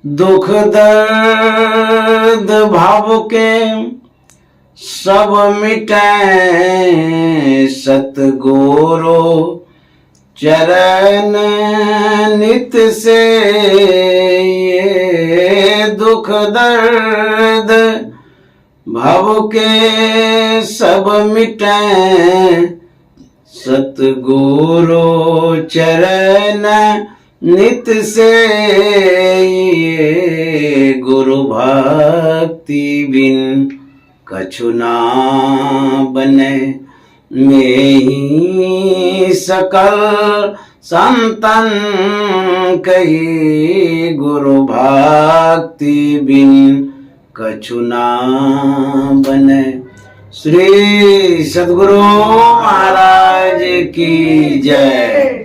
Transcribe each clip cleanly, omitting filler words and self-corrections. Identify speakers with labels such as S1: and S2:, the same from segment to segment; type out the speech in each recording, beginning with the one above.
S1: दुख दर्द भाव के सब मिटे सतगुरु चरण नित से। ये दुख दर्द भव के सब मिटे सतगुरु चरण नित से। ये गुरु भक्ति बिन कछु ना बने में ही सकल संतन कही। गुरु भक्ति बिन कछु ना बने। श्री सद्गुरु महाराज की जय।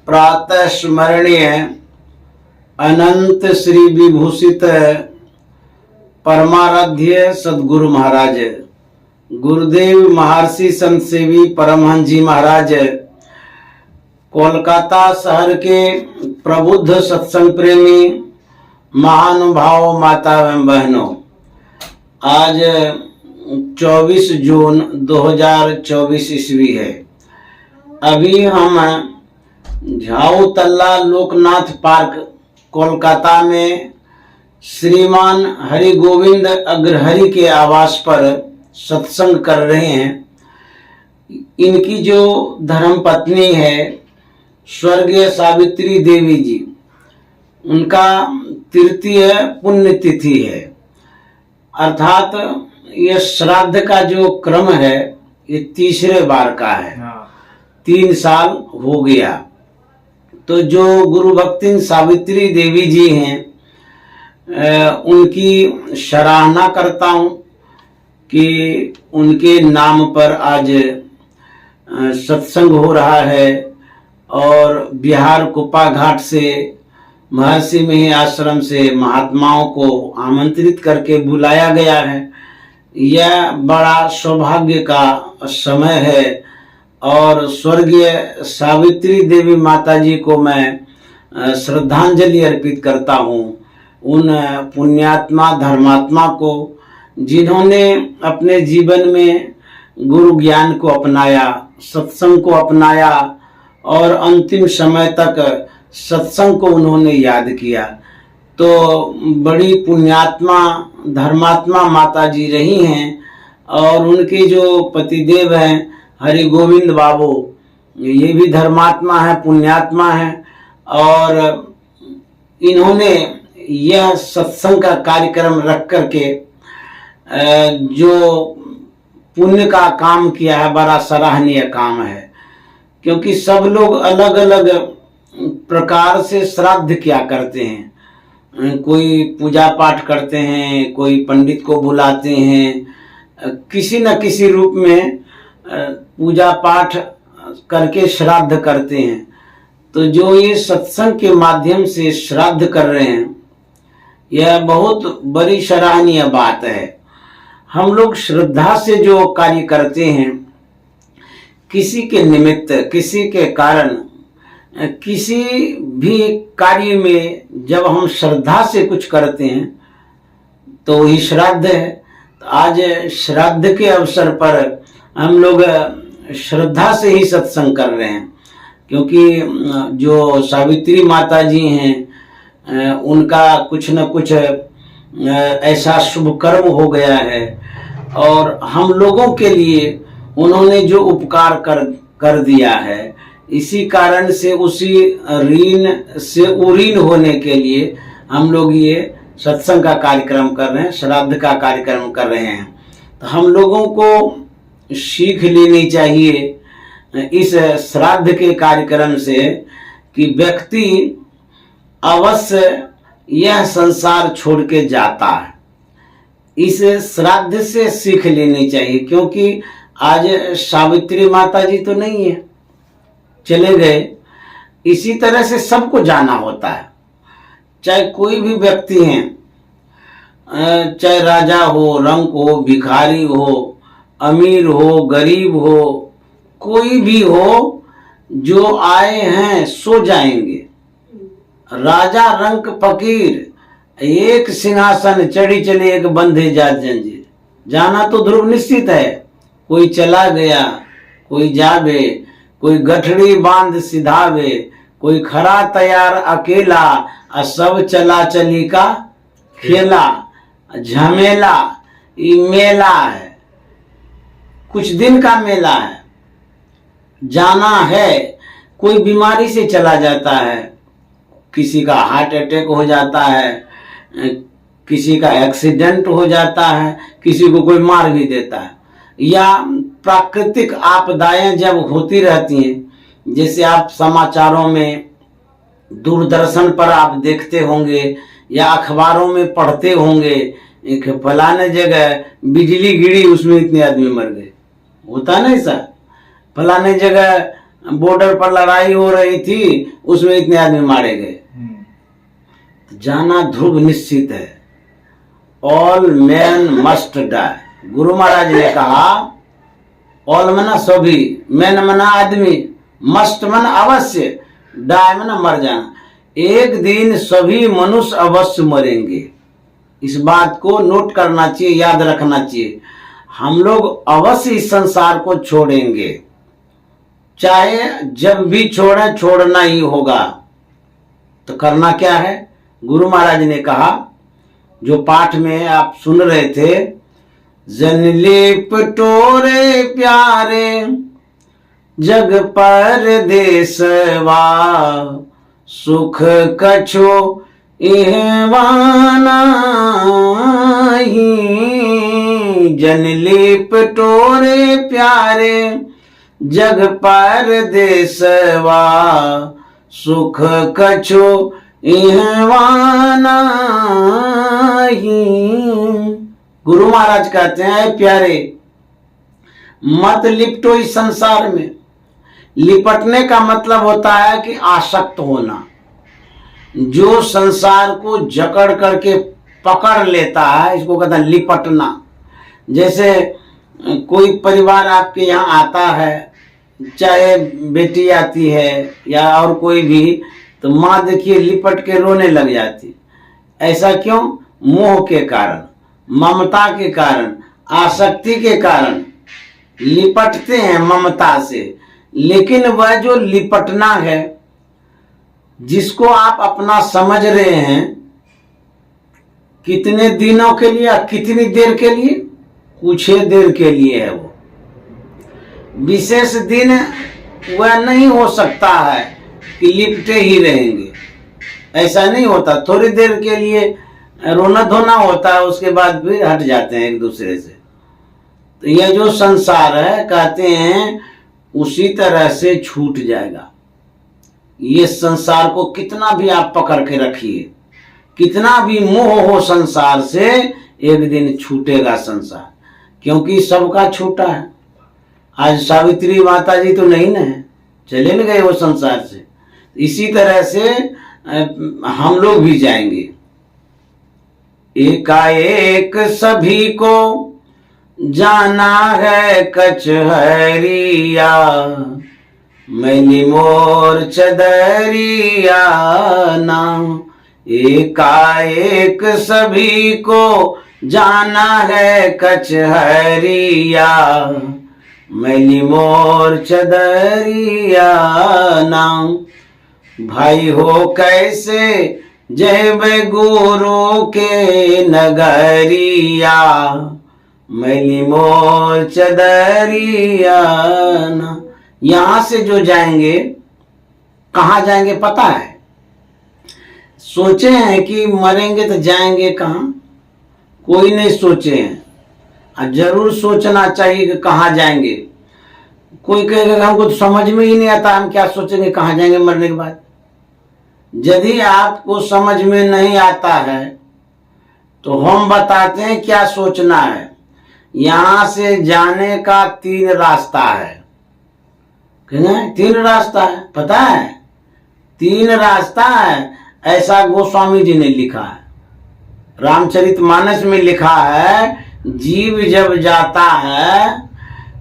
S1: प्रातः स्मरणीय अनंत श्री विभूषित परमाराध्य सद्गुरु महाराज गुरुदेव महर्षि संत सेवी परमहंस जी महाराज कोलकाता शहर के प्रबुद्ध सत्संग प्रेमी महानुभाव माता एवं बहनों, आज 24 जून 2024 ईस्वी है। अभी हम झाऊ तल्ला लोकनाथ पार्क कोलकाता में श्रीमान हरि गोविंद अग्रहरि के आवास पर सत्संग कर रहे हैं। इनकी जो धर्म पत्नी है स्वर्गीय सावित्री देवी जी, उनका तृतीय पुण्यतिथि है, अर्थात ये श्राद्ध का जो क्रम है ये तीसरे बार का है। 3 साल हो गया। तो जो गुरु भक्तिन सावित्री देवी जी हैं उनकी सराहना करता हूँ कि उनके नाम पर आज सत्संग हो रहा है और बिहार कुप्पा घाट से महर्षि मेही आश्रम से महात्माओं को आमंत्रित करके बुलाया गया है। यह बड़ा सौभाग्य का समय है और स्वर्गीय सावित्री देवी माता जी को मैं श्रद्धांजलि अर्पित करता हूँ। उन पुण्यात्मा धर्मात्मा को जिन्होंने अपने जीवन में गुरु ज्ञान को अपनाया, सत्संग को अपनाया और अंतिम समय तक सत्संग को उन्होंने याद किया। तो बड़ी पुण्यात्मा धर्मात्मा माता जी रही हैं और उनके जो पतिदेव हैं हरि गोविंद बाबू, ये भी धर्मात्मा है, पुण्यात्मा है और इन्होंने यह सत्संग का कार्यक्रम रख करके जो पुण्य का काम किया है, बड़ा सराहनीय काम है। क्योंकि सब लोग अलग अलग प्रकार से श्राद्ध किया करते हैं। कोई पूजा पाठ करते हैं, कोई पंडित को बुलाते हैं, किसी न किसी रूप में पूजा पाठ करके श्राद्ध करते हैं। तो जो ये सत्संग के माध्यम से श्राद्ध कर रहे हैं, यह बहुत बड़ी सराहनीय बात है। हम लोग श्रद्धा से जो कार्य करते हैं, किसी के निमित्त, किसी के कारण, किसी भी कार्य में जब हम श्रद्धा से कुछ करते हैं तो वही श्राद्ध है। तो आज श्राद्ध के अवसर पर हम लोग श्रद्धा से ही सत्संग कर रहे हैं। क्योंकि जो सावित्री माता जी हैं उनका कुछ न कुछ ऐसा शुभ कर्म हो गया है और हम लोगों के लिए उन्होंने जो उपकार कर दिया है, इसी कारण से उसी ऋण से उऋण होने के लिए हम लोग ये सत्संग का कार्यक्रम कर रहे हैं, श्राद्ध का कार्यक्रम कर रहे हैं। तो हम लोगों को सीख लेनी चाहिए इस श्राद्ध के कार्यक्रम से कि व्यक्ति अवश्य यह संसार छोड़ के जाता है। इस श्राद्ध से सीख लेनी चाहिए। क्योंकि आज सावित्री माता जी तो नहीं है, चले गए। इसी तरह से सबको जाना होता है, चाहे कोई भी व्यक्ति हैं, चाहे राजा हो, रंक हो, भिखारी हो, अमीर हो, गरीब हो, कोई भी हो, जो आए हैं सो जाएंगे। राजा रंक फकीर, एक सिंहासन चढ़ी चले एक बंधे जात जंजीर। जाना तो ध्रुव निश्चित है, कोई चला गया कोई जावे, कोई गठड़ी बांध सिधावे, कोई खड़ा तैयार अकेला, और सब चला चली का खेला। झमेला ये मेला है, कुछ दिन का मेला है। जाना है, कोई बीमारी से चला जाता है, किसी का हार्ट अटैक हो जाता है, किसी का एक्सीडेंट हो जाता है, किसी को कोई मार भी देता है, या प्राकृतिक आपदाएं जब होती रहती हैं, जैसे आप समाचारों में दूरदर्शन पर आप देखते होंगे या अखबारों में पढ़ते होंगे, एक फलाने जगह बिजली गिरी उसमें इतने आदमी मर गए, होता नहीं सर। फलाने जगह बॉर्डर पर लड़ाई हो रही थी उसमें इतने आदमी मारे गए। तो जाना ध्रुव निश्चित है, all man must die. Guru Maharaj ने कहा ऑल मना सभी, मैन मना आदमी, मस्ट मन अवश्य, डाई मना मर जाना। एक दिन सभी मनुष्य अवश्य मरेंगे, इस बात को नोट करना चाहिए, याद रखना चाहिए। हम लोग अवश्य इस संसार को छोड़ेंगे, चाहे जब भी छोड़े, छोड़ना ही होगा। तो करना क्या है? गुरु महाराज ने कहा, जो पाठ में आप सुन रहे थे, जन लेप टोरे प्यारे जग पर देसवा, सुख कछो एहवाना ही। जन लेप टोरे प्यारे जग पर देसवा, सुख कछो एहवाना ही। गुरु महाराज कहते हैं, प्यारे मत लिपटो इस संसार में। लिपटने का मतलब होता है कि आसक्त होना। जो संसार को जकड़ करके पकड़ लेता है, इसको कहते हैं लिपटना। जैसे कोई परिवार आपके यहाँ आता है, चाहे बेटी आती है या और कोई भी, तो माँ देखिए लिपट के रोने लग जाती। ऐसा क्यों? मोह के कारण, ममता के कारण, आसक्ति के कारण लिपटते हैं ममता से। लेकिन वह जो लिपटना है, जिसको आप अपना समझ रहे हैं, कितने दिनों के लिए, कितनी देर के लिए? कुछ देर के लिए है। वो विशेष दिन वह नहीं हो सकता है कि लिपटे ही रहेंगे, ऐसा नहीं होता। थोड़ी देर के लिए रोना धोना होता है, उसके बाद फिर हट जाते हैं एक दूसरे से। तो यह जो संसार है, कहते हैं उसी तरह से छूट जाएगा। ये संसार को कितना भी आप पकड़ के रखिए, कितना भी मोह हो संसार से, एक दिन छूटेगा संसार, क्योंकि सबका छूटा है। आज सावित्री माता जी तो नहीं न, चले न गए वो संसार से। इसी तरह से हम लोग भी जाएंगे। एकाएक सभी को जाना है कचहरिया, मैली मोर चदरिया नाम। एकाएक सभी को जाना है कचहरिया, मैली मोर चदरिया नाम। भाई हो कैसे जय गुरु के नगरिया, मैली मोर चदरिया ना। यहां से जो जाएंगे, कहां जाएंगे पता है? सोचे हैं कि मरेंगे तो जाएंगे कहां? कोई नहीं सोचे हैं। जरूर सोचना चाहिए कि कहां जाएंगे। कोई कहेगा हमको तो समझ में ही नहीं आता, हम क्या सोचेंगे कहां जाएंगे मरने के बाद। यदि आपको समझ में नहीं आता है तो हम बताते हैं क्या सोचना है। यहां से जाने का 3 रास्ता है। कहना 3 रास्ता है, पता है? 3 रास्ता है, ऐसा गोस्वामी जी ने लिखा है। रामचरितमानस में लिखा है, जीव जब जाता है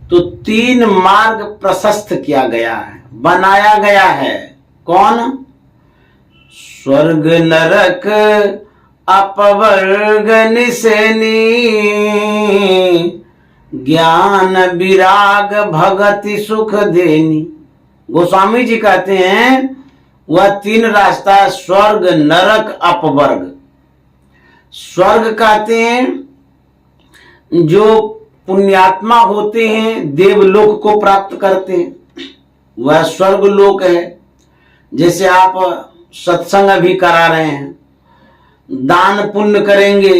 S1: तो 3 मार्ग प्रशस्त किया गया है, बनाया गया है। कौन? स्वर्ग नरक अपवर्ग निसेनी, ज्ञान विराग भगति सुख देनी। गोस्वामी जी कहते हैं वह 3 रास्ता, स्वर्ग नरक अपवर्ग। स्वर्ग कहते हैं जो पुण्यात्मा होते हैं देवलोक को प्राप्त करते हैं, वह स्वर्ग लोक है। जैसे आप सत्संग अभी करा रहे हैं, दान पुण्य करेंगे,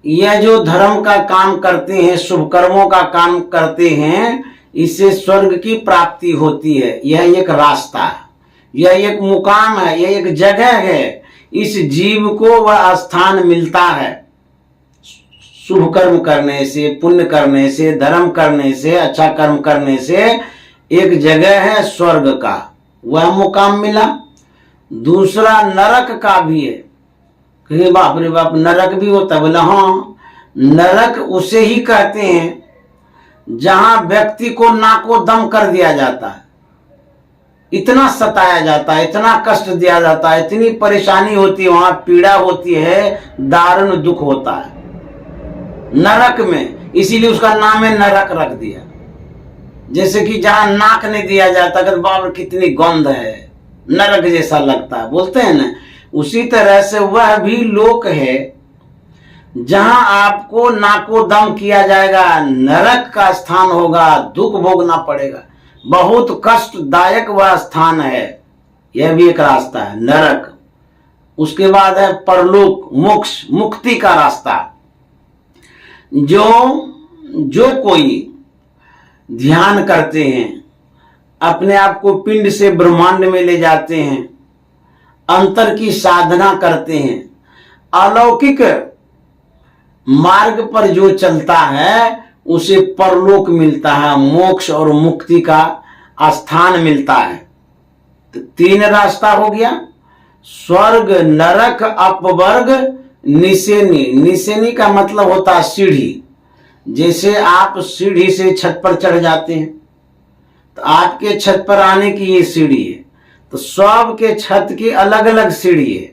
S1: यह जो धर्म का काम करते हैं, शुभ कर्मों का काम करते हैं, इससे स्वर्ग की प्राप्ति होती है। यह एक रास्ता है, यह एक मुकाम है, यह एक जगह है। इस जीव को वह स्थान मिलता है शुभ कर्म करने से, पुण्य करने से, धर्म करने से, अच्छा कर्म करने से। एक जगह है स्वर्ग का, वह मुकाम मिला। दूसरा नरक का भी है। कहे बाप रे बाप, नरक भी होता है? बोला हाँ, नरक उसे ही कहते हैं जहां व्यक्ति को नाको दम कर दिया जाता है, इतना सताया जाता है, इतना कष्ट दिया जाता है, इतनी परेशानी होती है, वहां पीड़ा होती है, दारुण दुख होता है नरक में। इसीलिए उसका नाम है नरक रख दिया। जैसे कि जहां नाक नहीं दिया जाता, अगर बाप कितनी गंध है, नरक जैसा लगता है, बोलते हैं ना। उसी तरह से वह भी लोक है जहां आपको नाको दम किया जाएगा, नरक का स्थान होगा, दुख भोगना पड़ेगा, बहुत कष्टदायक वह स्थान है। यह भी एक रास्ता है, नरक। उसके बाद है परलोक, मोक्ष, मुक्ति का रास्ता। जो कोई ध्यान करते हैं, अपने आप को पिंड से ब्रह्मांड में ले जाते हैं, अंतर की साधना करते हैं, अलौकिक मार्ग पर जो चलता है उसे परलोक मिलता है, मोक्ष और मुक्ति का स्थान मिलता है। तो 3 रास्ता हो गया, स्वर्ग नरक अपवर्ग निसेनी। निसेनी का मतलब होता है सीढ़ी। जैसे आप सीढ़ी से छत पर चढ़ जाते हैं, तो आपके छत पर आने की ये सीढ़ी है। तो सब के छत की अलग अलग सीढ़ी है।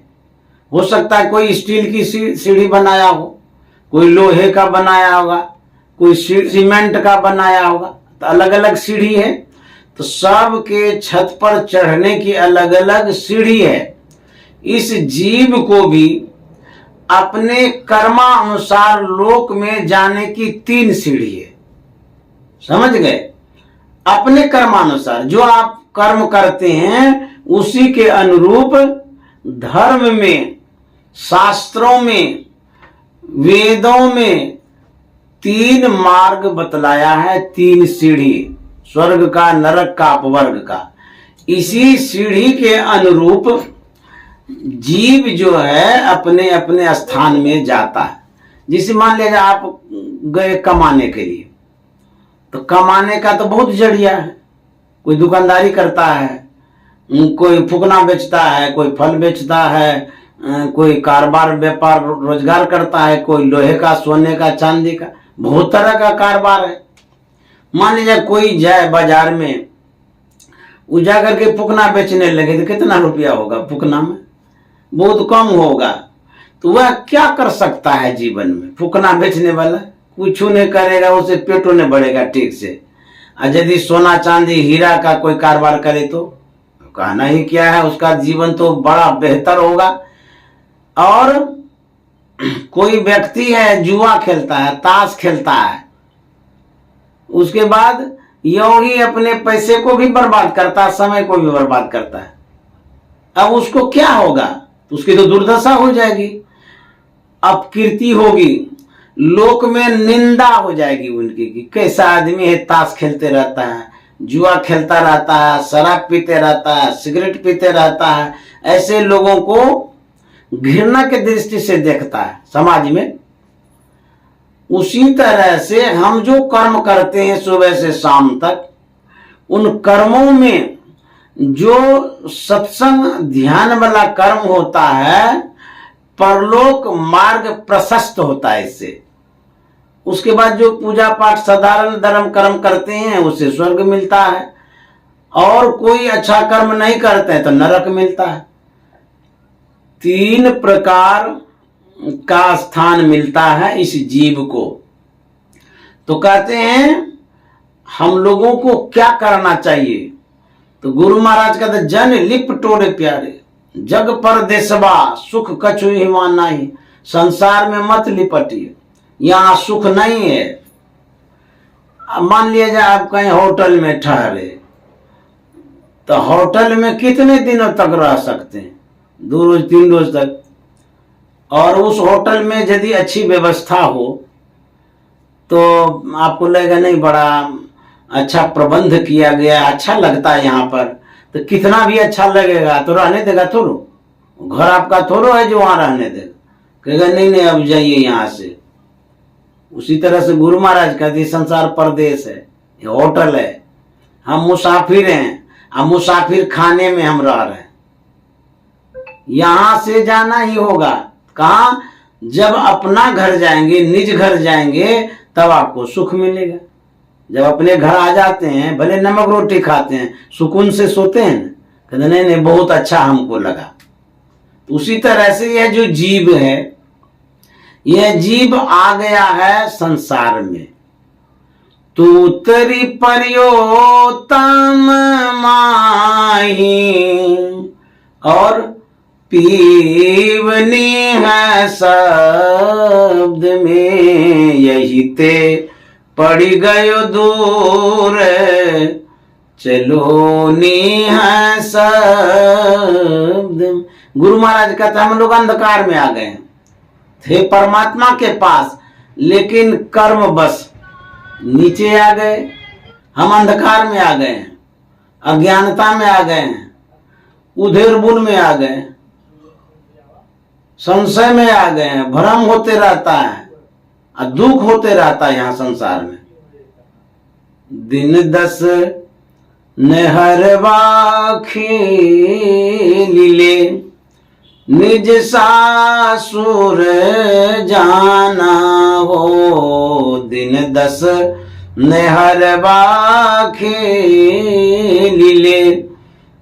S1: हो सकता है कोई स्टील की सीढ़ी बनाया हो, कोई लोहे का बनाया होगा, कोई सीमेंट का बनाया होगा, तो अलग अलग सीढ़ी है। तो सब के छत पर चढ़ने की अलग अलग सीढ़ी है। इस जीव को भी अपने कर्मानुसार लोक में जाने की 3 सीढ़ी है। समझ गए? अपने कर्मानुसार जो आप कर्म करते हैं उसी के अनुरूप धर्म में, शास्त्रों में, वेदों में 3 मार्ग बतलाया है, 3 सीढ़ी, स्वर्ग का, नरक का, अपवर्ग का। इसी सीढ़ी के अनुरूप जीव जो है अपने अपने स्थान में जाता है। जिसे मान लीजिए आप गए कमाने के लिए, तो कमाने का तो बहुत जरिया है। कोई दुकानदारी करता है, कोई फुकना बेचता है, कोई फल बेचता है, कोई कारोबार व्यापार रोजगार करता है, कोई लोहे का, सोने का, चांदी का, बहुत तरह का कारोबार है। मान लीजिए कोई जाए बाजार में, वो जा करके फुकना बेचने लगे तो कितना रुपया होगा फुकना में? बहुत कम होगा। तो वह क्या कर सकता है जीवन में? फुकना बेचने वाला कुछ नहीं करेगा, उसे पेटों नहीं बढ़ेगा ठीक से। और यदि सोना चांदी हीरा का कोई कारोबार करे तो कहना ही क्या है, उसका जीवन तो बड़ा बेहतर होगा। और कोई व्यक्ति है जुआ खेलता है, ताश खेलता है, उसके बाद यूं ही अपने पैसे को भी बर्बाद करता है, समय को भी बर्बाद करता है। अब उसको क्या होगा? उसकी तो दुर्दशा हो जाएगी, अपकीर्ति होगी, लोक में निंदा हो जाएगी उनकी कि कैसा आदमी है, ताश खेलते रहता है, जुआ खेलता रहता है, शराब पीते रहता है, सिगरेट पीते रहता है। ऐसे लोगों को घृणा के दृष्टि से देखता है समाज में। उसी तरह से हम जो कर्म करते हैं सुबह से शाम तक, उन कर्मों में जो सत्संग ध्यान वाला कर्म होता है, परलोक मार्ग प्रशस्त होता है इससे। उसके बाद जो पूजा पाठ साधारण धर्म कर्म करते हैं उससे स्वर्ग मिलता है, और कोई अच्छा कर्म नहीं करते हैं तो नरक मिलता है। तीन प्रकार का स्थान मिलता है इस जीव को। तो कहते हैं हम लोगों को क्या करना चाहिए। तो गुरु महाराज कहते जन लिप टोरे प्यारे, जग पर देशवा सुख कछु हिमान नहीं। संसार में मत लिपटिए, यहाँ सुख नहीं है। मान लिया जाए आप कहीं होटल में ठहरे, तो होटल में कितने दिनों तक रह सकते हैं? 2 रोज 3 रोज तक। और उस होटल में यदि अच्छी व्यवस्था हो तो आपको लगेगा नहीं बड़ा अच्छा प्रबंध किया गया, अच्छा लगता है यहाँ पर। तो कितना भी अच्छा लगेगा तो रहने देगा थोड़ो, घर आपका थोड़ो है जो वहां रहने देगा, कहेगा नहीं नहीं अब जाइए यहाँ से। उसी तरह से गुरु महाराज कहते संसार परदेश है, ये होटल है, हम मुसाफिर हैं, अब मुसाफिर खाने में हम रह रहे हैं। यहां से जाना ही होगा। कहा? जब अपना घर जाएंगे, निज घर जाएंगे, तब आपको सुख मिलेगा। जब अपने घर आ जाते हैं, भले नमक रोटी खाते हैं, सुकून से सोते हैं, कहते नहीं नहीं बहुत अच्छा हमको लगा। तो उसी तरह से यह जो जीव है, यह जीव आ गया है संसार में। तू तरी परियोतम माही और पीवनी है शब्द में, यही ते पड़ी गयो दूर चलो नी है शब्द। गुरु महाराज कहते हम लोग अंधकार में आ गए थे परमात्मा के पास, लेकिन कर्म बस नीचे आ गए। हम अंधकार में आ गए हैं, अज्ञानता में आ गए हैं, उधेर बुन में आ गए, संशय में आ गए हैं, भ्रम होते रहता है और दुख होते रहता है यहाँ संसार में। दिन 10 नेहरवा खेलिले निज सासुर जाना हो। दिन 10 नेहरवा खेलिले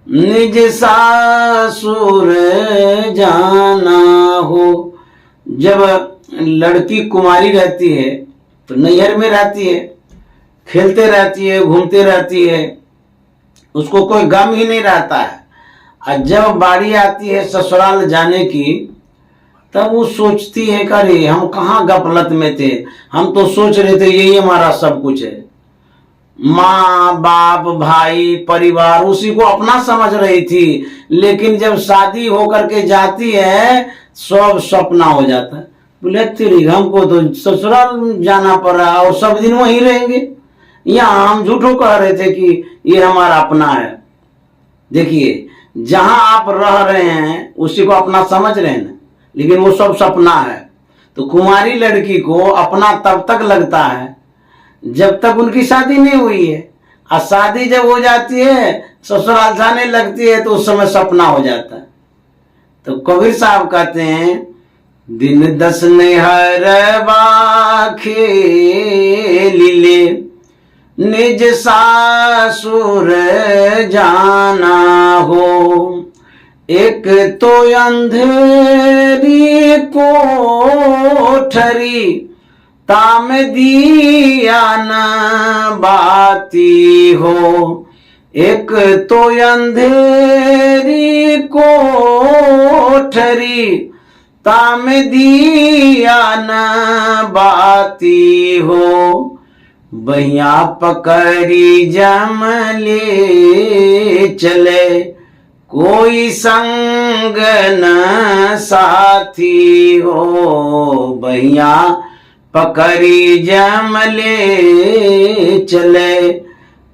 S1: निज सासुर जाना हो। जब लड़की कुमारी रहती है तो नैहर में रहती है, खेलते रहती है, घूमते रहती है, उसको कोई गम ही नहीं रहता है। और जब बारी आती है ससुराल जाने की, तब वो सोचती है कि अरे हम कहाँ गफलत में थे, हम तो सोच रहे थे यही हमारा सब कुछ है। माँ बाप भाई परिवार उसी को अपना समझ रही थी, लेकिन जब शादी होकर के जाती है सब सपना हो जाता है। बोले तेरी हमको तो ससुराल जाना पड़ा और सब दिन वहीं रहेंगे। यहाँ हम झूठों कह रहे थे कि ये हमारा अपना है। देखिए जहां आप रह रहे हैं उसी को अपना समझ रहे हैं, लेकिन वो सब सपना है। तो कुमारी लड़की को अपना तब तक लगता है जब तक उनकी शादी नहीं हुई है, और शादी जब हो जाती है ससुराल जाने लगती है तो उस समय सपना हो जाता है। तो कबीर साहब कहते हैं दिन 10 नेहरवा खेलिले निज सासुर जाना हो। एक तो अंधेरी कोठरी ताम दिया न बाती हो। एक तो अंधेरी कोठरी ताम दिया न बाती हो। बहिया पकड़ी जमले चले कोई संग न साथी हो। बहिया पकड़ी जमले चले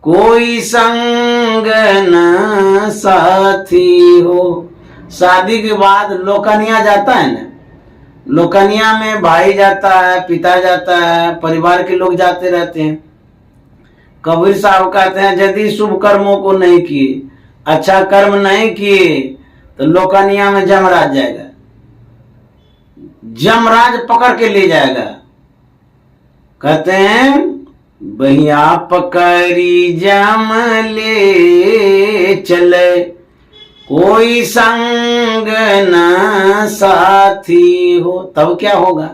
S1: कोई संग न साथी हो। शादी के बाद लोकनिया जाता है ना, लोकनिया में भाई जाता है, पिता जाता है, परिवार के लोग जाते रहते हैं। कबीर साहब कहते हैं यदि शुभ कर्मों को नहीं किए, अच्छा कर्म नहीं किए, तो लोकनिया में जमराज जाएगा, जमराज पकड़ के ले जाएगा। कहते हैं बहिया पकड़ी जम ले चले कोई संग न साथी हो, तब क्या होगा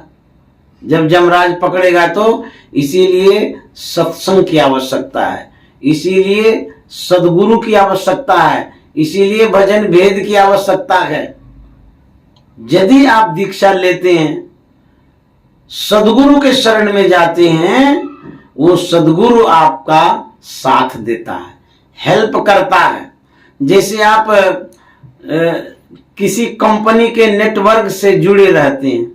S1: जब जमराज पकड़ेगा। तो इसीलिए सत्संग की आवश्यकता है, इसीलिए सद्गुरु की आवश्यकता है, इसीलिए भजन भेद की आवश्यकता है। यदि आप दीक्षा लेते हैं, सद्गुरु के शरण में जाते हैं, वो सद्गुरु आपका साथ देता है, हेल्प करता है। जैसे आप किसी कंपनी के नेटवर्क से जुड़े रहते हैं,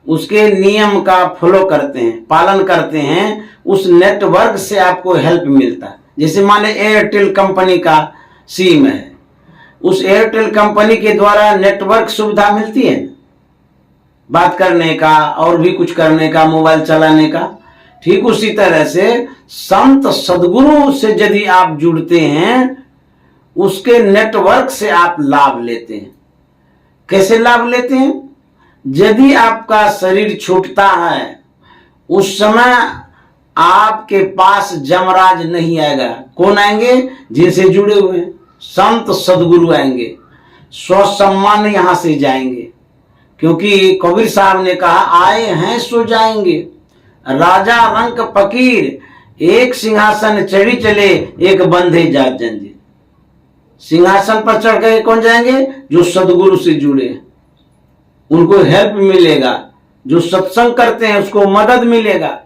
S1: उसके नियम का फॉलो करते हैं, पालन करते हैं, उस नेटवर्क से आपको हेल्प मिलता है। जैसे मान लीजिए एयरटेल कंपनी का सिम है, उस एयरटेल कंपनी के द्वारा नेटवर्क सुविधा मिलती है बात करने का और भी कुछ करने का, मोबाइल चलाने का। ठीक उसी तरह से संत सद्गुरु से यदि आप जुड़ते हैं, उसके नेटवर्क से आप लाभ लेते हैं। कैसे लाभ लेते हैं? यदि आपका शरीर छूटता है, उस समय आपके पास जमराज नहीं आएगा। कौन आएंगे? जिनसे जुड़े हुए हैं, संत सद्गुरु आएंगे, स्वसम्मान यहां से जाएंगे। क्योंकि कबीर साहब ने कहा, आए हैं सो जाएंगे। राजा रंक फकीर एक सिंहासन चढ़ी चले, एक बंधे जात जंजीर। सिंहासन पर चढ़ गए कौन जाएंगे? जो सद्गुरु से जुड़े हैं, उनको हेल्प मिलेगा। जो सत्संग करते हैं उसको मदद मिलेगा।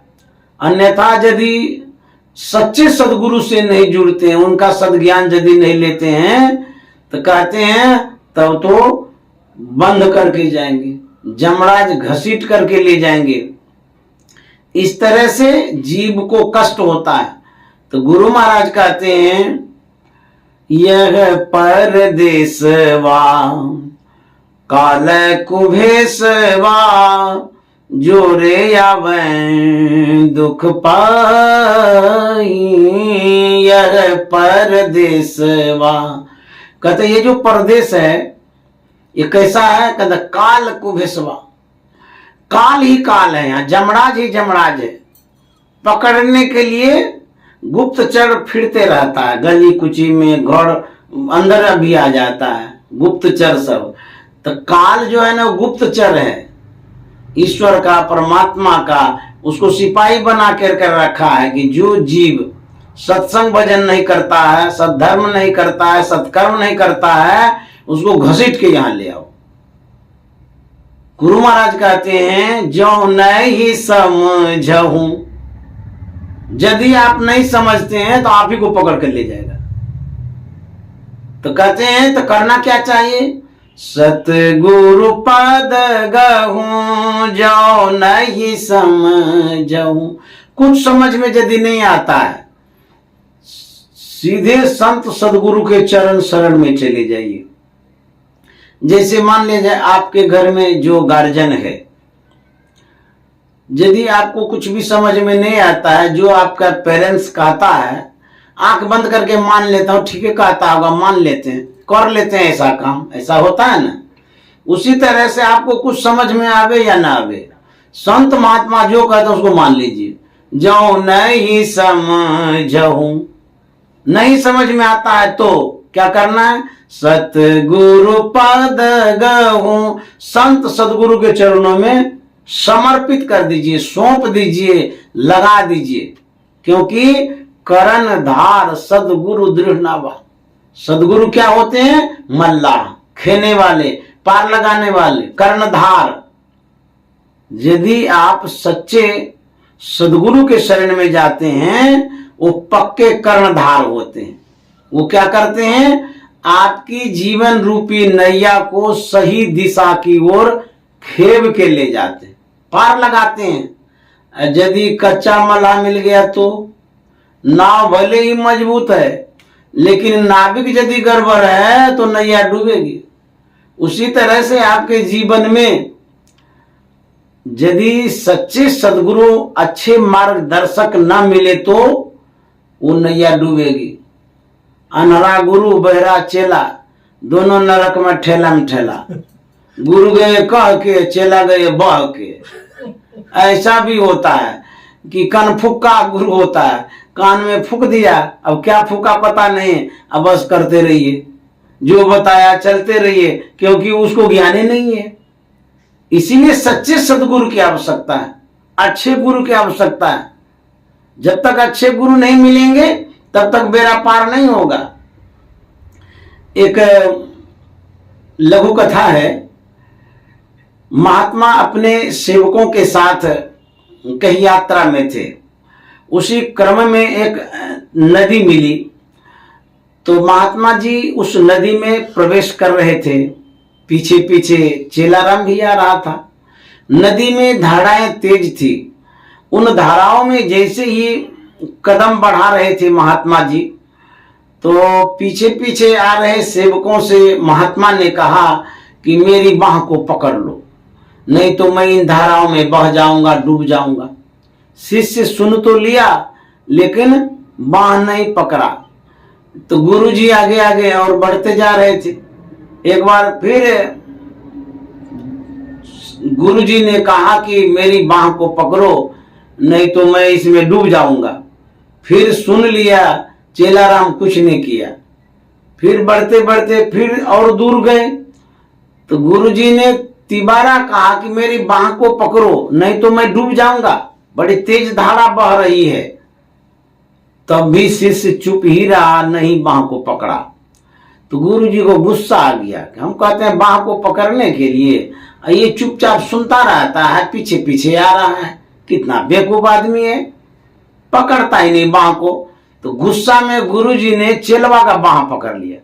S1: अन्यथा यदि सच्चे सद्गुरु से नहीं जुड़ते हैं, उनका सद्ज्ञान यदि नहीं लेते हैं, तो कहते हैं तब तो बंद करके जाएंगे, जमराज घसीट करके ले जाएंगे। इस तरह से जीव को कष्ट होता है। तो गुरु महाराज कहते हैं, यह परदेसवा काल कुभेसवा, जोरे आवें दुख पाई। यह परदेसवा, कहते ये जो परदेश है ये कैसा है? कहते काल कुभेसवा, काल ही काल है, यहाँ जमराज ही जमराज है। पकड़ने के लिए गुप्तचर फिरते रहता है, गली कुची में, घर अंदर भी आ जाता है गुप्तचर सब। तो काल जो है ना, वो गुप्तचर है ईश्वर का, परमात्मा का। उसको सिपाही बना कर रखा है कि जो जीव सत्संग भजन नहीं करता है, सद्धर्म नहीं करता है, सत्कर्म नहीं करता है, उसको घसीट के यहां ले आओ। गुरु महाराज कहते हैं, जो नहीं समझूं, यदि आप नहीं समझते हैं तो आप ही को पकड़ कर ले जाएगा। तो कहते हैं तो करना क्या चाहिए? सतगुरु पद गहूं, जो नहीं समझूं। कुछ समझ में यदि नहीं आता है, सीधे संत सदगुरु के चरण शरण में चले जाइए। जैसे मान लीजिए आपके घर में जो गार्जियन है, यदि आपको कुछ भी समझ में नहीं आता है, जो आपका पेरेंट्स कहता है, आंख बंद करके मान लेता हूं, ठीक है कहता होगा, मान लेते हैं, कर लेते हैं ऐसा काम, ऐसा होता है ना। उसी तरह से आपको कुछ समझ में आवे या ना आवे, संत महात्मा जो कहते हैं उसको मान लीजिए। जो नहीं समझूं, नहीं समझ में आता है तो क्या करना है? सतगुरु पद गहूं, संत सदगुरु के चरणों में समर्पित कर दीजिए, सौंप दीजिए, लगा दीजिए। क्योंकि करण धार सदगुरु दृढ़ नावा। सदगुरु क्या होते हैं? मल्लाह, खेने वाले, पार लगाने वाले, कर्णधार। यदि आप सच्चे सदगुरु के शरण में जाते हैं, वो पक्के कर्णधार होते हैं। वो क्या करते हैं? आपकी जीवन रूपी नैया को सही दिशा की ओर खेव के ले जाते हैं, पार लगाते हैं। यदि कच्चा मल्लाह मिल गया तो नाव भले ही मजबूत है, लेकिन नाविक यदि गड़बड़ है तो नैया डूबेगी। उसी तरह से आपके जीवन में यदि सच्चे सदगुरु, अच्छे मार्गदर्शक न मिले तो वो नैया डूबेगी। अनहरा गुरु, बहरा चेला, दोनों नरक में ठेला। गुरु गए कह के, चेला गए बह के। ऐसा भी होता है कि कान फुक्का गुरु होता है, कान में फूक दिया, अब क्या फूका पता नहीं, अब बस करते रहिए। जो बताया चलते रहिए, क्योंकि उसको ज्ञान ही नहीं है। इसीलिए सच्चे सदगुरु की आवश्यकता है, अच्छे गुरु की आवश्यकता है। जब तक अच्छे गुरु नहीं मिलेंगे तब तक बेड़ा पार नहीं होगा। एक लघु कथा है। महात्मा अपने सेवकों के साथ कहीं यात्रा में थे। उसी क्रम में एक नदी मिली, तो महात्मा जी उस नदी में प्रवेश कर रहे थे। पीछे पीछे चेलाराम भी आ रहा था। नदी में धाराएं तेज थी। उन धाराओं में जैसे ही कदम बढ़ा रहे थे महात्मा जी, तो पीछे पीछे आ रहे सेवकों से महात्मा ने कहा कि मेरी बाह को पकड़ लो, नहीं तो मैं इन धाराओं में बह जाऊंगा, डूब जाऊंगा। शिष्य सुन तो लिया लेकिन बाह नहीं पकड़ा। तो गुरुजी आगे आगे और बढ़ते जा रहे थे। एक बार फिर गुरुजी ने कहा कि मेरी बाह को पकड़ो, नहीं तो मैं इसमें डूब जाऊंगा। फिर सुन लिया, चेलाराम कुछ नहीं किया। फिर बढ़ते बढ़ते फिर और दूर गए, तो गुरुजी ने तिबारा कहा कि मेरी बाह को पकड़ो, नहीं तो मैं डूब जाऊंगा, बड़ी तेज धारा बह रही है। तब भी शिष्य चुप ही रहा, नहीं बाह को पकड़ा। तो गुरुजी को गुस्सा आ गया कि हम कहते हैं बाह को पकड़ने के लिए, ये चुपचाप सुनता रहता है, पीछे पीछे आ रहा है, कितना बेवकूफ आदमी है, पकड़ता ही नहीं बाह को। तो गुस्सा में गुरुजी ने चेलवा का बाह पकड़ लिया।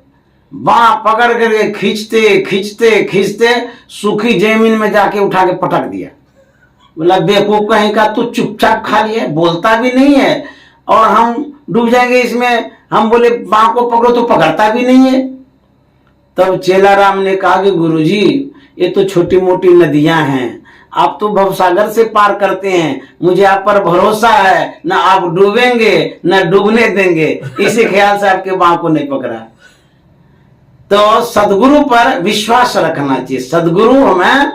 S1: बाह पकड़ करके खींचते खींचते खींचते सूखी जमीन में जाके उठा के पटक दिया। बोला बेवकूफ कहीं का, तू चुपचाप खा लिया, बोलता भी नहीं है, और हम डूब जाएंगे इसमें। हम बोले बाह को पकड़ो तो पकड़ता भी नहीं है। तब चेलाराम ने कहा कि गुरुजी ये तो छोटी मोटी नदियां हैं, आप तो भवसागर से पार करते हैं, मुझे आप पर भरोसा है, ना आप डूबेंगे ना डूबने देंगे, इसी ख्याल से आपके बाह को नहीं पकड़ा। तो सदगुरु पर विश्वास रखना चाहिए। सदगुरु हमें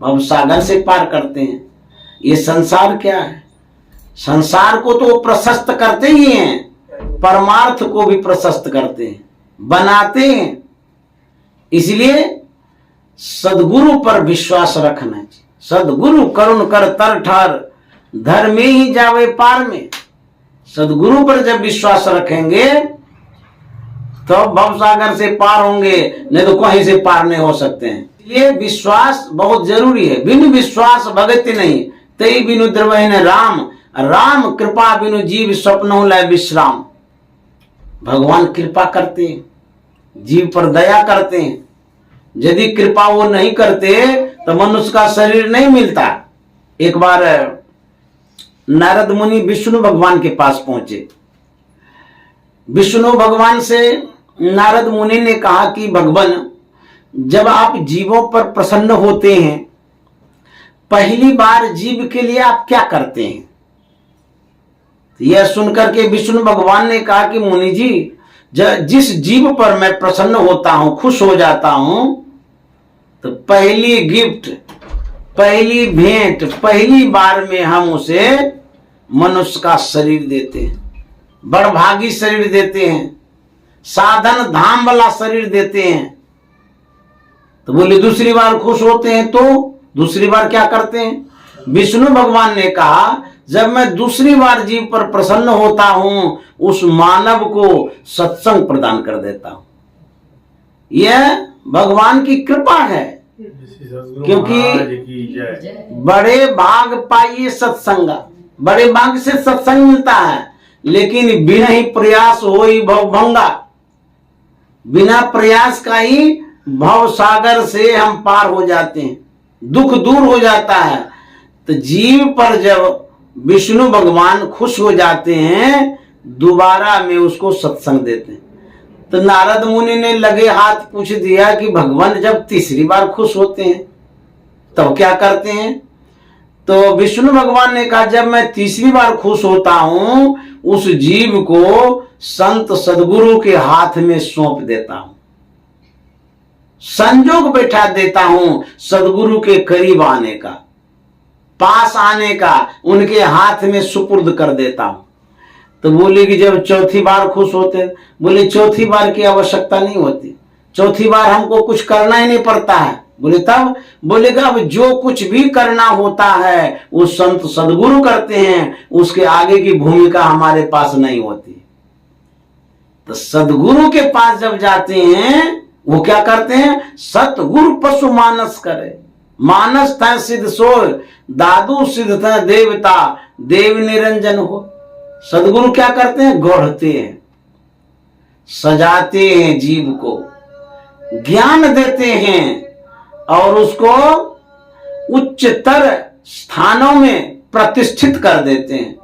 S1: भवसागर से पार करते हैं। ये संसार क्या है, संसार को तो प्रशस्त करते ही हैं, परमार्थ को भी प्रशस्त करते हैं, बनाते हैं। इसलिए सदगुरु पर विश्वास रखना चाहिए। सदगुरु करुण कर तर ठहर, धर्म में ही जावे पार में। सदगुरु पर जब विश्वास रखेंगे तो भवसागर से पार होंगे, नहीं तो कहीं से पार नहीं हो सकते हैं। ये विश्वास बहुत जरूरी है। बिनु विश्वास भगति नहीं, तई बिनु द्रवहीन राम, राम कृपा बिनु जीव स्वप्न लय विश्राम। भगवान कृपा करते हैं, जीव पर दया करते हैं। यदि कृपा वो नहीं करते तो मनुष्य का शरीर नहीं मिलता। एक बार नारद मुनि विष्णु भगवान के पास पहुंचे। विष्णु भगवान से नारद मुनि ने कहा कि भगवान, जब आप जीवों पर प्रसन्न होते हैं, पहली बार जीव के लिए आप क्या करते हैं? यह सुनकर के विष्णु भगवान ने कहा कि मुनि जी, जिस जीव पर मैं प्रसन्न होता हूं, खुश हो जाता हूं, तो पहली गिफ्ट, पहली भेंट, पहली बार में हम उसे मनुष्य का शरीर देते हैं, बड़भागी शरीर देते हैं, साधन धाम वाला शरीर देते हैं। तो बोले दूसरी बार खुश होते हैं तो दूसरी बार क्या करते हैं? विष्णु भगवान ने कहा, जब मैं दूसरी बार जीव पर प्रसन्न होता हूं, उस मानव को सत्संग प्रदान कर देता हूं। यह भगवान की कृपा है, क्योंकि बड़े भाग पाइए सत्संगा, बड़े भाग से सत्संग मिलता है, लेकिन बिना ही प्रयास हो ही भवभंगा। बिना प्रयास का ही भव सागर से हम पार हो जाते हैं, दुख दूर हो जाता है। तो जीव पर जब विष्णु भगवान खुश हो जाते हैं, दोबारा में उसको सत्संग देते हैं। तो नारद मुनि ने लगे हाथ पूछ दिया कि भगवान, जब तीसरी बार खुश होते हैं तब क्या करते हैं? तो विष्णु भगवान ने कहा, जब मैं तीसरी बार खुश होता हूं, उस जीव को संत सदगुरु के हाथ में सौंप देता हूं, संजोग बैठा देता हूं सदगुरु के करीब आने का, पास आने का, उनके हाथ में सुपुर्द कर देता हूं। तो बोले कि जब चौथी बार खुश होते, बोले चौथी बार की आवश्यकता नहीं होती, चौथी बार हमको कुछ करना ही नहीं पड़ता है। बोले तब? बोलेगा अब जो कुछ भी करना होता है वो संत सदगुरु करते हैं, उसके आगे की भूमिका हमारे पास नहीं होती। तो सदगुरु के पास जब जाते हैं वो क्या करते हैं? सतगुरु पशु मानस करे, मानस था सिद्ध सोय, दादू सिद्ध था देवता, देव निरंजन हो। सदगुरु क्या करते हैं? गढ़ते हैं, सजाते हैं, जीव को ज्ञान देते हैं और उसको उच्चतर स्थानों में प्रतिष्ठित कर देते हैं।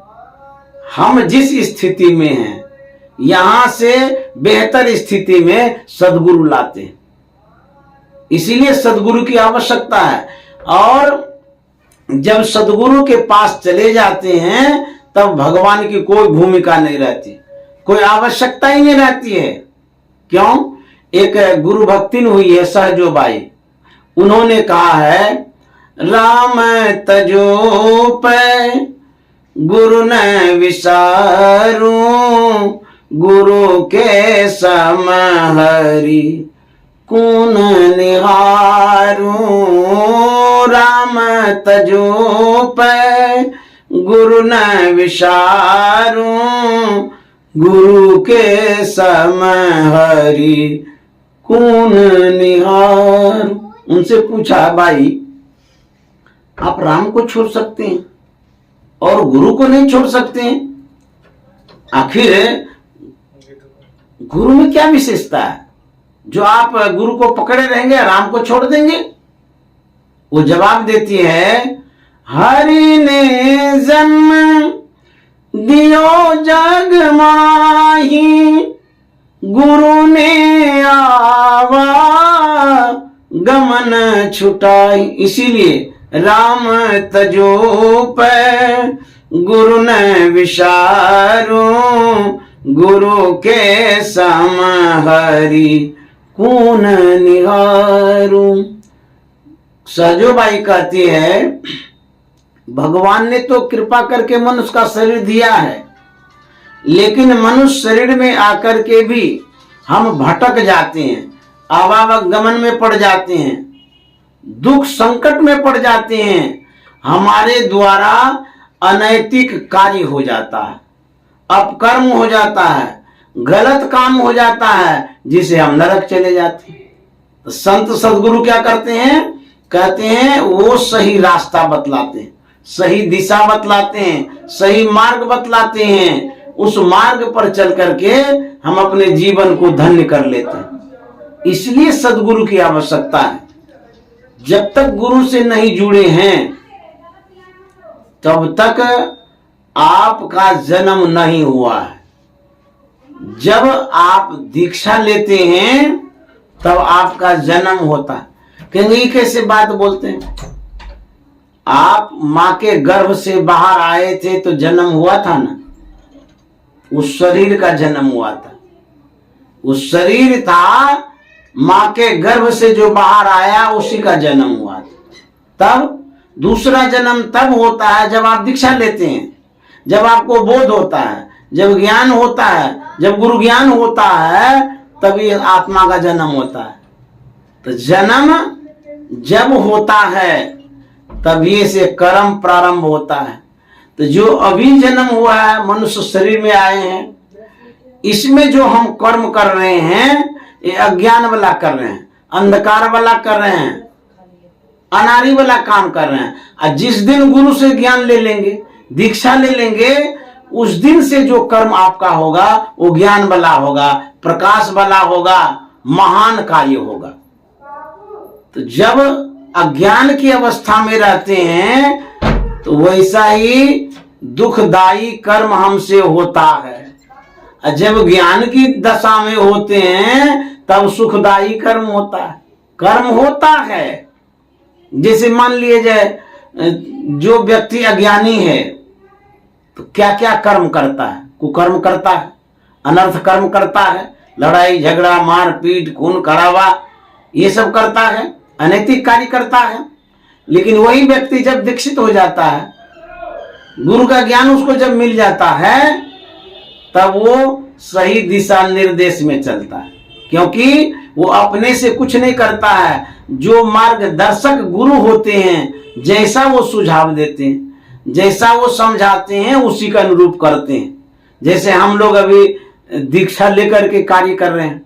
S1: हम जिस स्थिति में हैं यहां से बेहतर स्थिति में सदगुरु लाते हैं। इसीलिए सदगुरु की आवश्यकता है। और जब सदगुरु के पास चले जाते हैं तब भगवान की कोई भूमिका नहीं रहती, कोई आवश्यकता ही नहीं रहती है। क्यों? एक गुरु भक्तिन हुई है सहजोबाई, उन्होंने कहा है राम तजो पे गुरु न विसारू, गुरु के सम हरि कौन निहारू। राम तजो पे गुरु न विसारू, गुरु के सम हरि कौन निहारू। उनसे पूछा भाई आप राम को छोड़ सकते हैं और गुरु को नहीं छोड़ सकते हैं, आखिर गुरु में क्या विशेषता है जो आप गुरु को पकड़े रहेंगे राम को छोड़ देंगे? वो जवाब देती है हरि ने जन्म दियो जग माही, गुरु ने आवा गमन छुटाई। इसीलिए राम तजो पे गुरु न विसारू, गुरु के सम हरि कौन निहारू। सहजोबाई कहती है भगवान ने तो कृपा करके मनुष्य का शरीर दिया है, लेकिन मनुष्य शरीर में आकर के भी हम भटक जाते हैं, आवागमन में पड़ जाते हैं, दुख संकट में पड़ जाते हैं, हमारे द्वारा अनैतिक कार्य हो जाता है, अपकर्म हो जाता है, गलत काम हो जाता है, जिसे हम नरक चले जाते हैं। तो संत सदगुरु क्या करते हैं? कहते हैं वो सही रास्ता बतलाते हैं, सही दिशा बतलाते हैं, सही मार्ग बतलाते हैं। उस मार्ग पर चल करके हम अपने जीवन को धन्य कर लेते हैं। इसलिए सदगुरु की आवश्यकता है। जब तक गुरु से नहीं जुड़े हैं तब तक आपका जन्म नहीं हुआ है। जब आप दीक्षा लेते हैं तब आपका जन्म होता है। कहेंगे ये कैसे बात बोलते हैं? आप मां के गर्भ से बाहर आए थे तो जन्म हुआ था ना, उस शरीर का जन्म हुआ था। उस शरीर था मां के गर्भ से जो बाहर आया उसी का जन्म हुआ था। तब दूसरा जन्म तब होता है जब आप दीक्षा लेते हैं, जब आपको बोध होता है, जब ज्ञान होता है, जब गुरु ज्ञान होता है, तभी आत्मा का जन्म होता है। तो जन्म जब होता है तभी से कर्म प्रारंभ होता है। तो जो अभी जन्म हुआ है, मनुष्य शरीर में आए हैं, इसमें जो हम कर्म कर रहे हैं ये अज्ञान वाला कर रहे हैं, अंधकार वाला कर रहे हैं, अनारी वाला काम कर रहे हैं। और जिस दिन गुरु से ज्ञान ले लेंगे, दीक्षा ले लेंगे, उस दिन से जो कर्म आपका होगा वो ज्ञान वाला होगा, प्रकाश वाला होगा, महान कार्य होगा। तो जब अज्ञान की अवस्था में रहते हैं तो वैसा ही दुखदायी कर्म हमसे होता है, और जब ज्ञान की दशा में होते हैं तब सुखदायी कर्म होता है। कर्म होता है, जैसे मान लिए जाए जो व्यक्ति अज्ञानी है तो क्या क्या कर्म करता है? कुकर्म करता है, अनर्थ कर्म करता है, लड़ाई झगड़ा मारपीट खून खराबा ये सब करता है, अनैतिक कार्य करता है। लेकिन वही व्यक्ति जब दीक्षित हो जाता है, गुरु का ज्ञान उसको जब मिल जाता है, तब वो सही दिशा निर्देश में चलता है। क्योंकि वो अपने से कुछ नहीं करता है। जो मार्गदर्शक गुरु होते हैं, जैसा वो सुझाव देते हैं, जैसा वो समझाते हैं, उसी का अनुरूप करते हैं। जैसे हम लोग अभी दीक्षा लेकर के कार्य कर रहे हैं,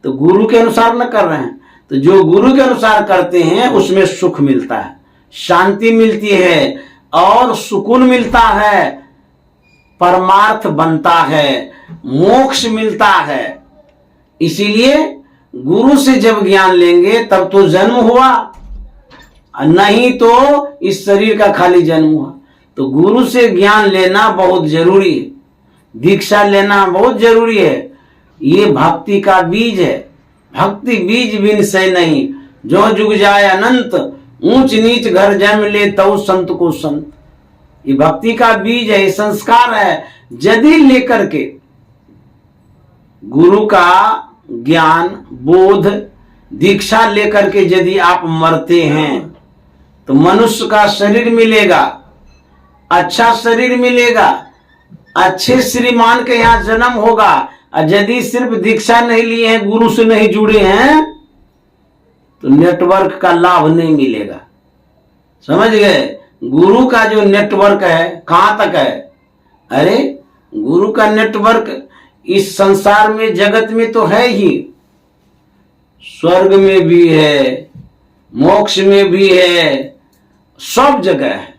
S1: तो गुरु के अनुसार न कर रहे हैं, तो जो गुरु के अनुसार करते हैं उसमें सुख मिलता है, शांति मिलती है और सुकून मिलता है, परमार्थ बनता है, मोक्ष मिलता है। इसीलिए गुरु से जब ज्ञान लेंगे तब तो जन्म हुआ, नहीं तो इस शरीर का खाली जन्म हुआ। तो गुरु से ज्ञान लेना बहुत जरूरी है, दीक्षा लेना बहुत जरूरी है। ये भक्ति का बीज है, भक्ति बीज बिन से नहीं, जो जुग जाए अनंत, ऊंच नीच घर जन्म ले तो संत को संत। ये भक्ति का बीज है, संस्कार है। यदि लेकर के गुरु का ज्ञान बोध दीक्षा लेकर के यदि आप मरते हैं तो मनुष्य का शरीर मिलेगा, अच्छा शरीर मिलेगा, अच्छे श्रीमान के यहाँ जन्म होगा। और यदि सिर्फ दीक्षा नहीं लिए हैं, गुरु से नहीं जुड़े हैं, तो नेटवर्क का लाभ नहीं मिलेगा। समझ गए? गुरु का जो नेटवर्क है कहां तक है? अरे गुरु का नेटवर्क इस संसार में, जगत में तो है ही, स्वर्ग में भी है, मोक्ष में भी है, सब जगह है,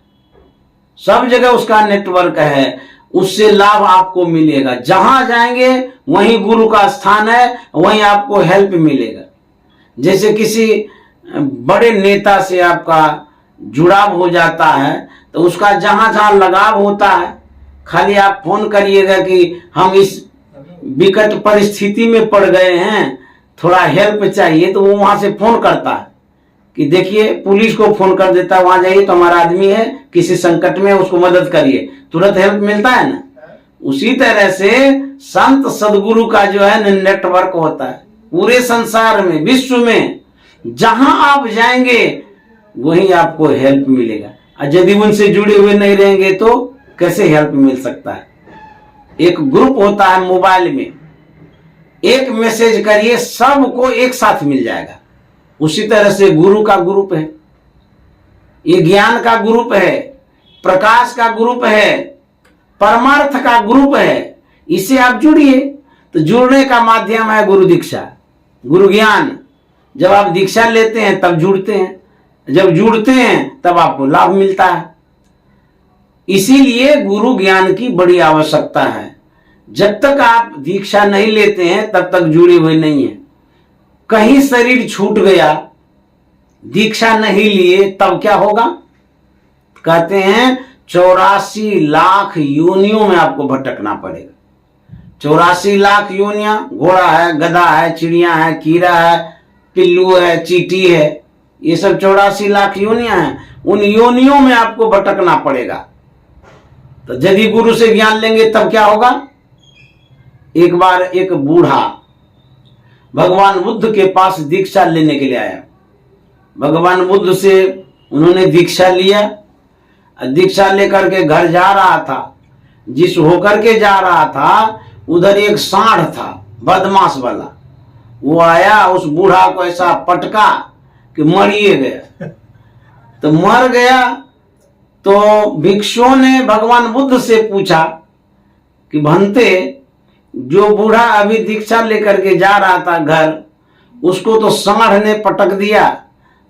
S1: सब जगह उसका नेटवर्क है। उससे लाभ आपको मिलेगा। जहां जाएंगे वहीं गुरु का स्थान है, वहीं आपको हेल्प मिलेगा। जैसे किसी बड़े नेता से आपका जुड़ाव हो जाता है तो उसका जहां जहां लगाव होता है, खाली आप फोन करिएगा कि हम इस विकट परिस्थिति में पड़ गए हैं, थोड़ा हेल्प चाहिए, तो वो वहां से फोन करता है कि देखिए, पुलिस को फोन कर देता है, वहां जाइए तो हमारा आदमी है किसी संकट में, उसको मदद करिए, तुरंत हेल्प मिलता है ना। उसी तरह से संत सदगुरु का जो है नेटवर्क होता है पूरे संसार में, विश्व में, जहां आप जाएंगे वहीं आपको हेल्प मिलेगा। और यदि उनसे जुड़े हुए नहीं रहेंगे तो कैसे हेल्प मिल सकता है? एक ग्रुप होता है मोबाइल में, एक मैसेज करिए सबको एक साथ मिल जाएगा। उसी तरह से गुरु का ग्रुप है, ये ज्ञान का ग्रुप है, प्रकाश का ग्रुप है, परमार्थ का ग्रुप है। इससे आप जुड़िए। तो जुड़ने का माध्यम है गुरु दीक्षा, गुरु ज्ञान। जब आप दीक्षा लेते हैं तब जुड़ते हैं, जब जुड़ते हैं तब आपको लाभ मिलता है। इसीलिए गुरु ज्ञान की बड़ी आवश्यकता है। जब तक आप दीक्षा नहीं लेते हैं तब तक जुड़े हुए नहीं है। कहीं शरीर छूट गया, दीक्षा नहीं लिए, तब क्या होगा? कहते हैं 84 लाख योनियों में आपको भटकना पड़ेगा। 84 लाख योनियां, घोड़ा है, गधा है, चिड़िया है, कीड़ा है, पिल्लू है, चींटी है, ये सब 84 लाख योनियां हैं। उन योनियों में आपको भटकना पड़ेगा। तो यदि गुरु से ज्ञान लेंगे तब क्या होगा? एक बार एक बूढ़ा भगवान बुद्ध के पास दीक्षा लेने के लिए आया। भगवान बुद्ध से उन्होंने दीक्षा लिया। दीक्षा लेकर के घर जा रहा था, जिस होकर के जा रहा था उधर एक सांड था, बदमाश वाला। वो आया, उस बूढ़ा को ऐसा पटका कि मरिए गया। तो मर गया। तो भिक्षुओं ने भगवान बुद्ध से पूछा कि भंते, जो बूढ़ा अभी दीक्षा लेकर के जा रहा था घर, उसको तो सांड ने पटक दिया,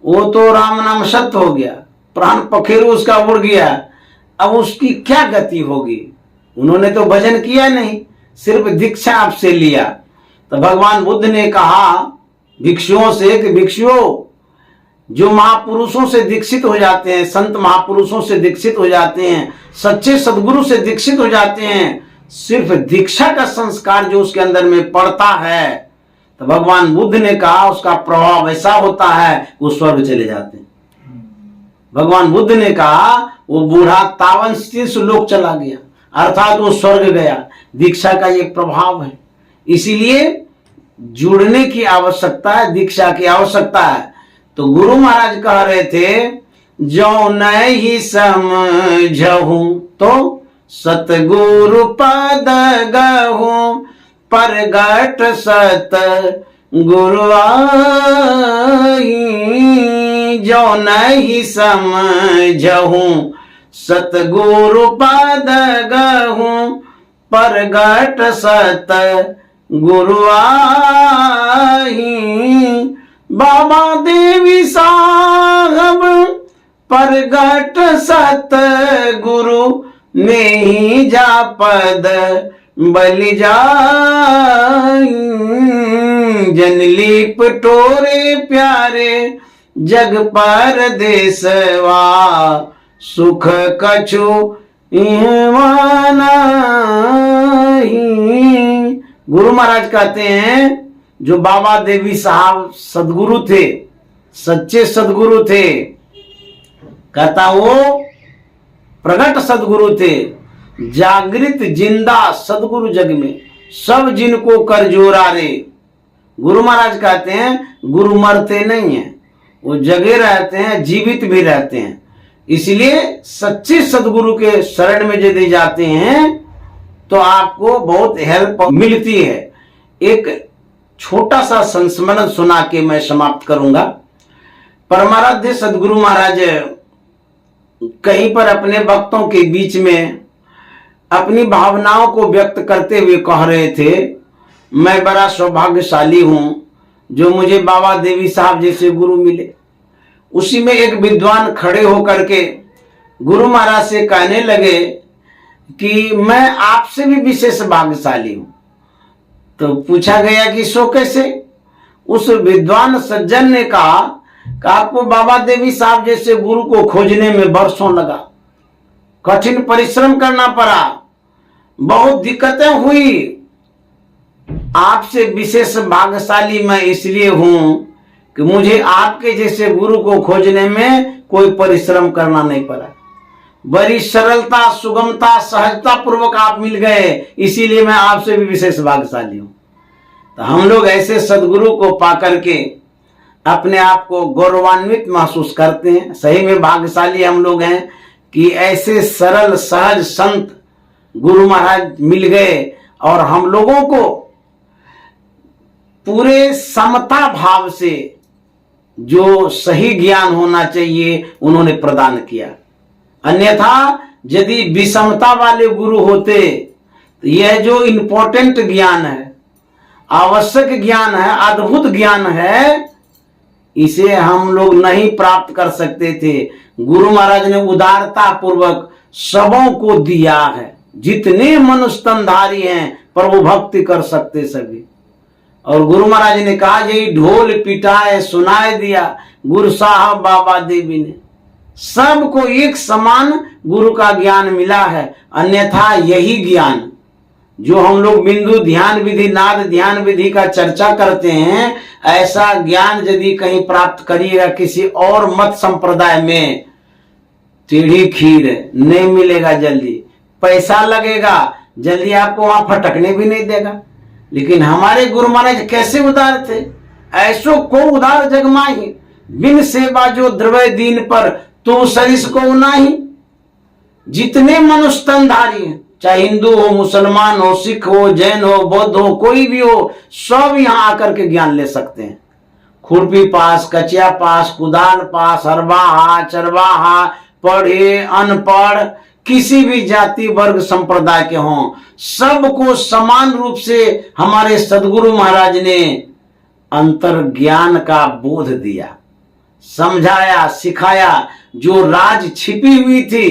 S1: वो तो राम नाम सत्य हो गया, प्राण पखेरु उसका उड़ गया, अब उसकी क्या गति होगी? उन्होंने तो भजन किया नहीं, सिर्फ दीक्षा आपसे लिया। तो भगवान बुद्ध ने कहा भिक्षुओं से कि भिक्षुओं, जो महापुरुषों से दीक्षित हो जाते हैं, संत महापुरुषों से दीक्षित हो जाते हैं, सच्चे सदगुरु से दीक्षित हो जाते हैं, सिर्फ दीक्षा का संस्कार जो उसके अंदर में पड़ता है, तो भगवान बुद्ध ने कहा उसका प्रभाव ऐसा होता है वो स्वर्ग चले जाते हैं। भगवान बुद्ध ने कहा वो बूढ़ा तावन लोक चला गया, अर्थात वो स्वर्ग गया। दीक्षा का ये प्रभाव है। इसीलिए जुड़ने की आवश्यकता है, दीक्षा की आवश्यकता है। तो गुरु महाराज कह रहे थे, जो नहीं समझहूं तो सतगुरु पद गहूं, परगट सत गुरु आई, जो नहीं समझहूं सतगुरु पद गहूं, प्रगट सत गुरु आई। बाबा देवी साहब प्रगट सत गुरु में ही जा पद बलि जाई। जनली पटोरे प्यारे जग पर देसवा, सुख कछु नहीं। गुरु महाराज कहते हैं जो बाबा देवी साहब सदगुरु थे, सच्चे सदगुरु थे, कहता वो प्रगट सदगुरु थे, जागृत जिंदा सदगुरु जग में, सब जिनको कर जोरा रे। गुरु महाराज कहते हैं गुरु मरते नहीं हैं, वो जगे रहते हैं, जीवित भी रहते हैं। इसलिए सच्चे सदगुरु के शरण में यदि जाते हैं तो आपको बहुत हेल्प मिलती है। एक छोटा सा संस्मरण सुना के मैं समाप्त करूंगा। परमाराध्य सदगुरु महाराज कहीं पर अपने भक्तों के बीच में अपनी भावनाओं को व्यक्त करते हुए कह रहे थे, मैं बड़ा सौभाग्यशाली हूं जो मुझे बाबा देवी साहब जैसे गुरु मिले। उसी में एक विद्वान खड़े होकर के गुरु महाराज से कहने लगे कि मैं आपसे भी विशेष भाग्यशाली हूं। तो पूछा गया कि सो कैसे? उस विद्वान सज्जन ने कहा कि आपको बाबा देवी साहब जैसे गुरु को खोजने में वर्षों लगा, कठिन परिश्रम करना पड़ा, बहुत दिक्कतें हुई। आपसे विशेष भाग्यशाली मैं इसलिए हूं कि मुझे आपके जैसे गुरु को खोजने में कोई परिश्रम करना नहीं पड़ा। बड़ी सरलता, सुगमता, सहजता पूर्वक आप मिल गए, इसीलिए मैं आपसे भी विशेष भाग्यशाली हूं। तो हम लोग ऐसे सदगुरु को पाकर के अपने आप को गौरवान्वित महसूस करते हैं। सही में भाग्यशाली हम लोग हैं कि ऐसे सरल सहज संत गुरु महाराज मिल गए और हम लोगों को पूरे समता भाव से जो सही ज्ञान होना चाहिए उन्होंने प्रदान किया। अन्यथा यदि विषमता वाले गुरु होते तो यह जो इंपॉर्टेंट ज्ञान है, आवश्यक ज्ञान है, अद्भुत ज्ञान है, इसे हम लोग नहीं प्राप्त कर सकते थे। गुरु महाराज ने उदारता पूर्वक सबों को दिया है। जितने मनुष्य तनधारी हैं प्रभु भक्ति कर सकते सभी। और गुरु महाराज ने कहा यही ढोल पिटाए सुनाए दिया गुरु साहब बाबा देवी ने। सबको एक समान गुरु का ज्ञान मिला है। अन्यथा यही ज्ञान जो हम लोग बिंदु ध्यान विधि, नाद ध्यान विधि का चर्चा करते हैं, ऐसा ज्ञान यदि कहीं प्राप्त करिएगा किसी और मत संप्रदाय में, टेढ़ी खीर नहीं मिलेगा, जल्दी पैसा लगेगा, जल्दी आपको वहां फटकने भी नहीं देगा। लेकिन हमारे गुरु महाराज कैसे उदार थे, ऐसो को उदार जग माही, बिन सेवा जो द्रव्य दीन पर तू सरिस को नाही। जितने मनुष्य तनधारी हैं, चाहे हिंदू हो, मुसलमान हो, सिख हो, जैन हो, बौद्ध हो, कोई भी हो, सब यहाँ आकर के ज्ञान ले सकते हैं। खुरपी पास, कचिया पास, कुदाल पास, हरवाहा, चरवाहा, पढ़े अनपढ़, किसी भी जाति वर्ग संप्रदाय के हों, सबको समान रूप से हमारे सदगुरु महाराज ने अंतर ज्ञान का बोध दिया, समझाया, सिखाया। जो राज छिपी हुई थी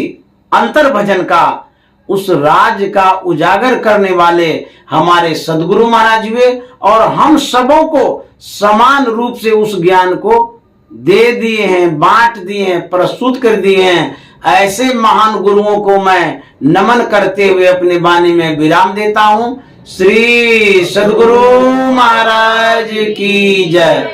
S1: अंतर भजन का, उस राज का उजागर करने वाले हमारे सदगुरु महाराज हुए और हम सबों को समान रूप से उस ज्ञान को दे दिए हैं, बांट दिए हैं, प्रस्तुत कर दिए हैं। ऐसे महान गुरुओं को मैं नमन करते हुए अपनी वाणी में विराम देता हूं। श्री सदगुरु महाराज की जय।